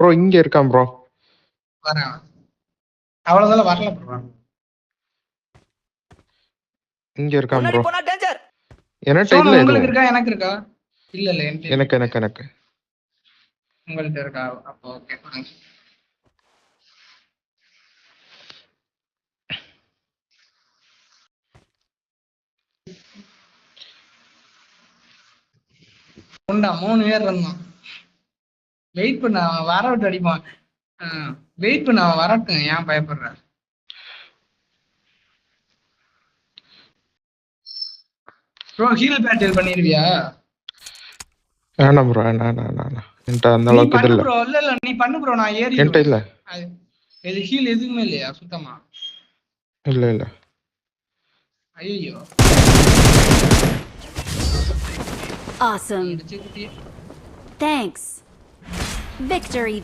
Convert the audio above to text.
Bro இங்க இருக்கான் bro. வரேன். அவ்வளவுதான் வரல ப்ரோ. இங்க இருக்கான் முன்னாடி ப்ரோ. போனா டேஞ்சர். என்கிட்ட சோனு இல்ல உங்களுக்கு எதுவும். இருக்கா எனக்கு இருக்கா? இல்ல இல்ல எனக்கு எனக்கு எனக்கு உங்கள்ட்ட இருக்கா? அப்போ ஓகே. உண்டா 3 பேர் இருந்தோம். வெயிட் பண்ண அவன் வர விட்டு அடிப்பான். வெயிட் பண்ண அவன் வரட்டும், ஏன் பயப்படுற? ப்ரோ ஹீல் பேட்டில் பண்ணிருவியா? வேணாம் ப்ரோ, வேணாம். என்கிட்ட அந்த நீ அளவுக்கு இது பண்ணு இல்ல. ப்ரோ. இல்ல நீ பண்ணு ப்ரோ, நான் என்கிட்ட ஏறிடுவேன். இல்ல. இது ஹீல் எதுவுமே இல்லையா சுத்தமா? இல்ல. ஐயோ. Awesome. Thanks. Victory.